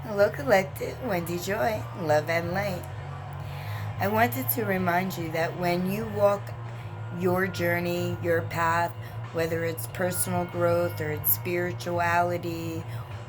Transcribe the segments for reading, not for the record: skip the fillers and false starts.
Hello, Collective. Wendy Joy, Love and Light. I wanted to remind you that when you walk your journey, your path, whether it's personal growth or it's spirituality,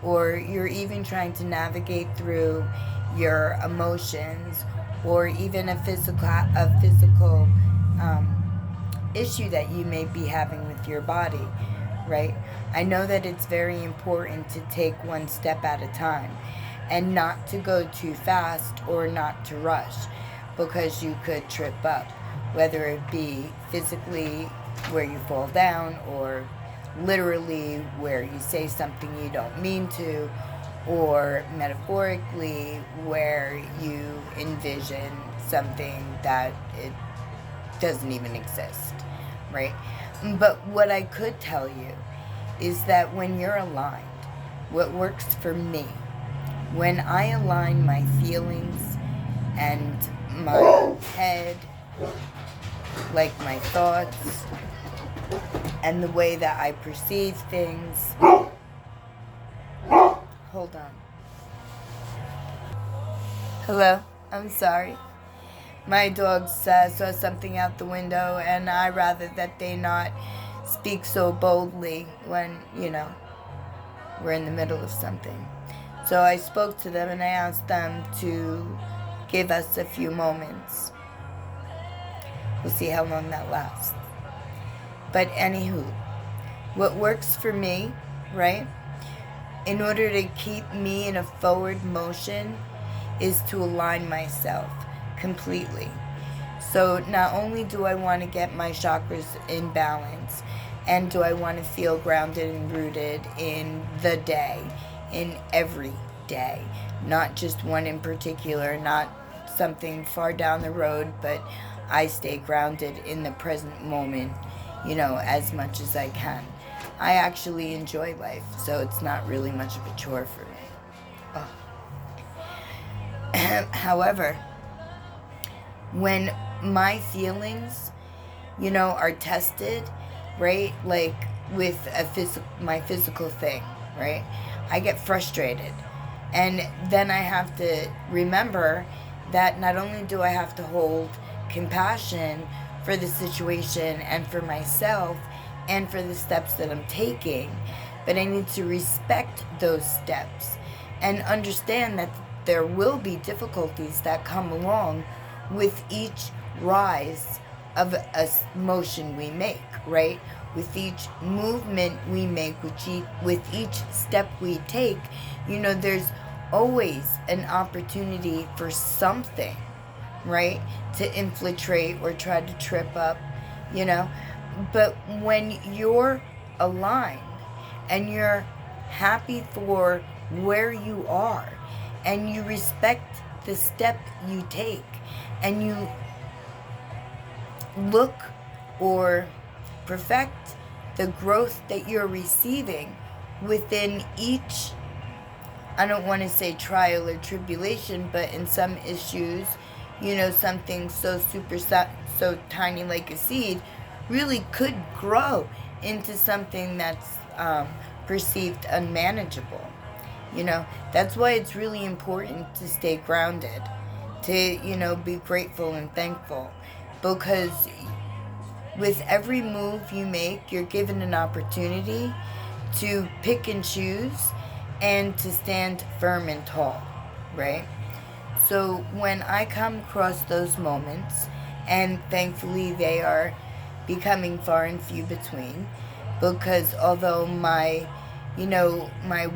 or you're even trying to navigate through your emotions, or even a physical issue that you may be having with your body, right? I know that it's very important to take one step at a time and not to go too fast or not to rush because you could trip up, whether it be physically where you fall down or literally where you say something you don't mean to, or metaphorically where you envision something that it doesn't even exist, right? But what I could tell you is that when you're aligned, what works for me, when I align my feelings and my head, like my thoughts, and the way that I perceive things. Hold on. Hello? I'm sorry. My dogs saw something out the window, and I rather that they not speak so boldly when, we're in the middle of something. So I spoke to them and I asked them to give us a few moments. We'll see how long that lasts. But anywho, what works for me, right, in order to keep me in a forward motion is to align myself completely. So not only do I want to get my chakras in balance, and do I want to feel grounded and rooted in the day, in every day, not just one in particular, not something far down the road, but I stay grounded in the present moment, as much as I can. I actually enjoy life, so it's not really much of a chore for me. Oh. However, when my feelings, are tested, right? Like with my physical thing, right? I get frustrated. And then I have to remember that not only do I have to hold compassion for the situation and for myself and for the steps that I'm taking, but I need to respect those steps and understand that there will be difficulties that come along with each rise of a motion we make, right? With each movement we make, with each step we take, there's always an opportunity for something, right, to infiltrate or try to trip up, But when you're aligned and you're happy for where you are and you respect the step you take and you look or perfect the growth that you're receiving within each, I don't want to say trial or tribulation, but in some issues, something so tiny like a seed really could grow into something that's perceived unmanageable. That's why it's really important to stay grounded, to, be grateful and thankful, because with every move you make, you're given an opportunity to pick and choose and to stand firm and tall, right? So when I come across those moments, and thankfully they are becoming far and few between, because although my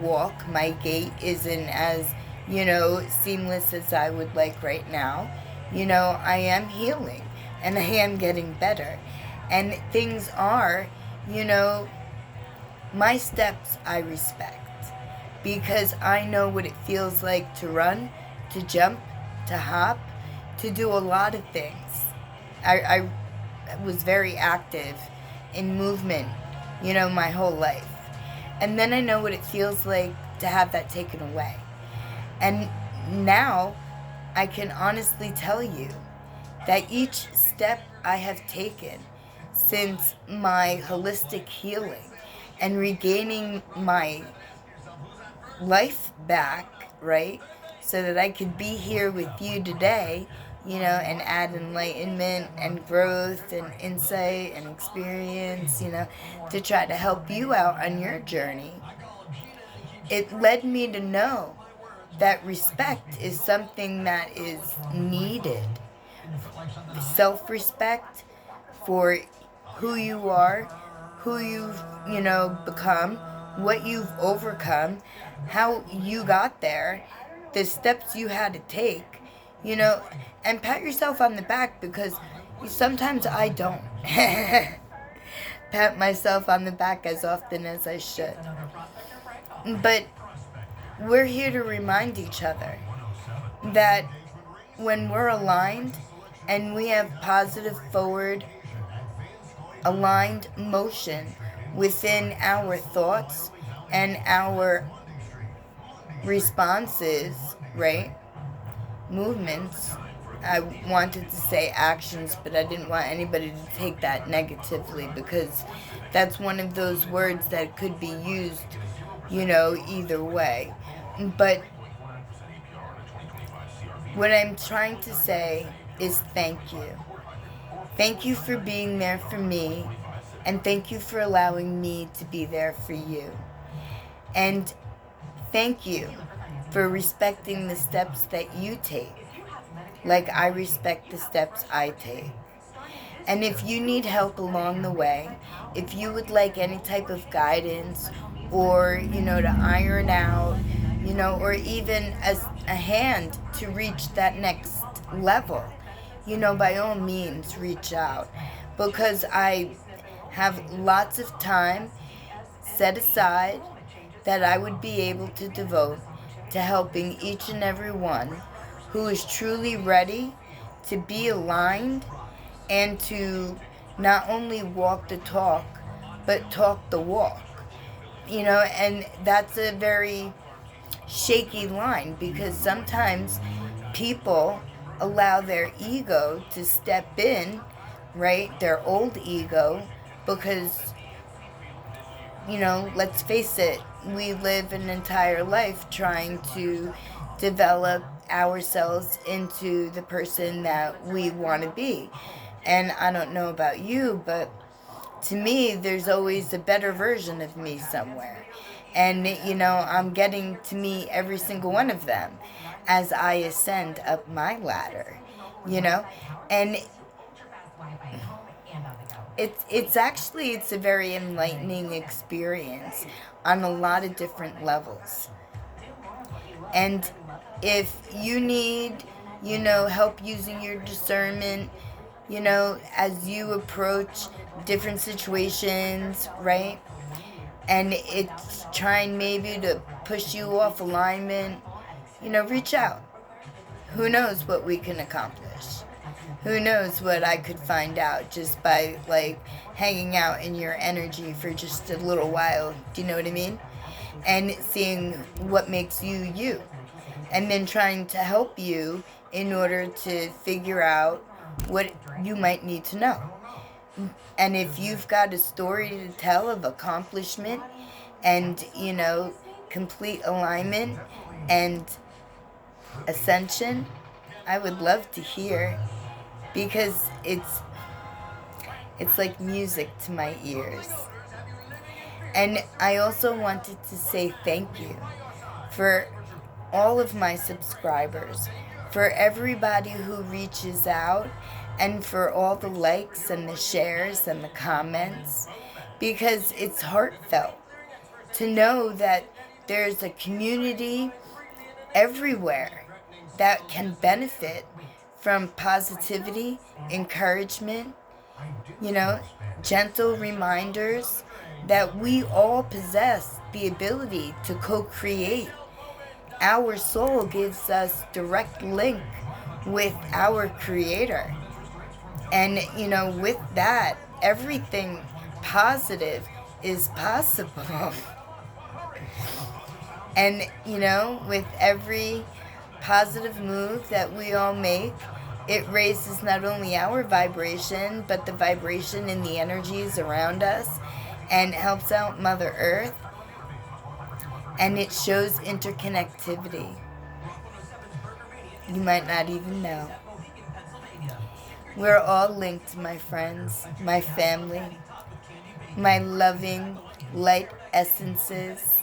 walk, my gait isn't as, seamless as I would like right now, I am healing and I am getting better. And things are, my steps I respect because I know what it feels like to run, to jump, to hop, to do a lot of things. I was very active in movement, my whole life. And then I know what it feels like to have that taken away. And now I can honestly tell you that each step I have taken since my holistic healing and regaining my life back right? So that I could be here with you today, and add enlightenment and growth and insight and experience, to try to help you out on your journey. It led me to know that respect is something that is needed. Self-respect for who you are, who you've, become, what you've overcome, how you got there, the steps you had to take, and pat yourself on the back, because sometimes I don't pat myself on the back as often as I should. But we're here to remind each other that when we're aligned and we have positive forward aligned motion within our thoughts and our responses, right? Movements. I wanted to say actions, but I didn't want anybody to take that negatively, because that's one of those words that could be used, either way. But what I'm trying to say is thank you. Thank you for being there for me, and thank you for allowing me to be there for you. And thank you for respecting the steps that you take, like I respect the steps I take. And if you need help along the way, if you would like any type of guidance, or, to iron out, or even as a hand to reach that next level, by all means reach out, because I have lots of time set aside that I would be able to devote to helping each and every one who is truly ready to be aligned and to not only walk the talk, but talk the walk. And that's a very shaky line, because sometimes people allow their ego to step in, right? Their old ego, because, let's face it, we live an entire life trying to develop ourselves into the person that we want to be. And I don't know about you, but to me, there's always a better version of me somewhere. And, I'm getting to meet every single one of them as I ascend up my ladder, And it's a very enlightening experience on a lot of different levels. And if you need, help using your discernment, as you approach different situations, right? And it's trying maybe to push you off alignment, reach out. Who knows what we can accomplish? Who knows what I could find out just by, hanging out in your energy for just a little while. Do you know what I mean? And seeing what makes you you. And then trying to help you in order to figure out what you might need to know. And if you've got a story to tell of accomplishment and, complete alignment and ascension, I would love to hear, because it's like music to my ears. And I also wanted to say thank you for all of my subscribers, for everybody who reaches out, and for all the likes and the shares and the comments, because it's heartfelt to know that there's a community everywhere that can benefit from positivity, encouragement, gentle reminders that we all possess the ability to co-create. Our soul gives us direct link with our Creator. And, with that, everything positive is possible. And, with every positive move that we all make, it raises not only our vibration, but the vibration in the energies around us, and helps out Mother Earth. And it shows interconnectivity. You might not even know. We're all linked, my friends, my family, my loving light essences,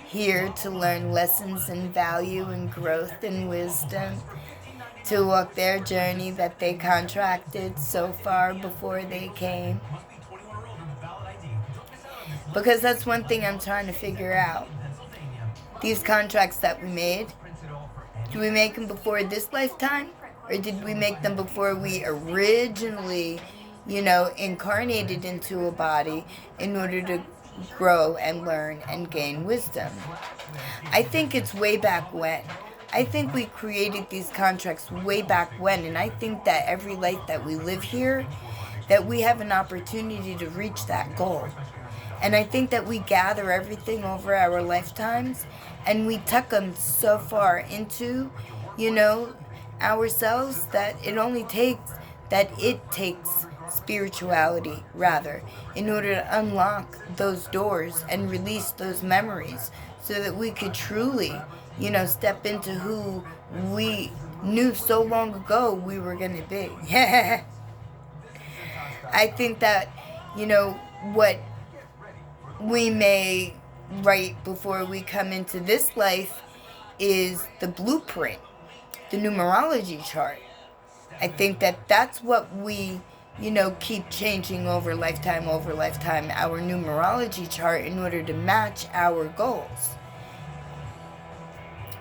here to learn lessons in value and growth and wisdom, to walk their journey that they contracted so far before they came. Because that's one thing I'm trying to figure out. These contracts that we made, did we make them before this lifetime? Or did we make them before we originally, incarnated into a body in order to grow and learn and gain wisdom? I think it's way back when. I think we created these contracts way back when, and I think that every life that we live here, that we have an opportunity to reach that goal. And I think that we gather everything over our lifetimes, and we tuck them so far into, ourselves that it takes spirituality, rather, in order to unlock those doors and release those memories so that we could truly, step into who we knew so long ago we were going to be. I think that, what we may write before we come into this life is the blueprint, the numerology chart. I think that that's what we, keep changing over lifetime, our numerology chart in order to match our goals.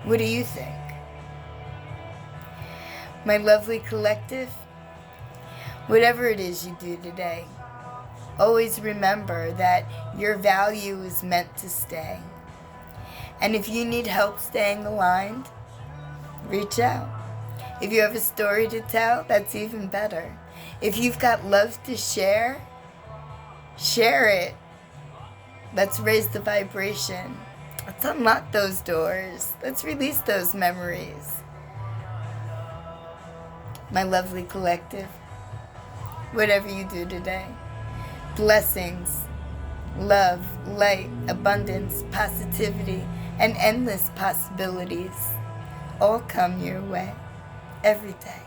What do you think? My lovely collective, whatever it is you do today, always remember that your value is meant to stay. And if you need help staying aligned, reach out. If you have a story to tell, that's even better. If you've got love to share, share it. Let's raise the vibration. Let's unlock those doors. Let's release those memories. My lovely collective, whatever you do today, blessings, love, light, abundance, positivity, and endless possibilities all come your way every day.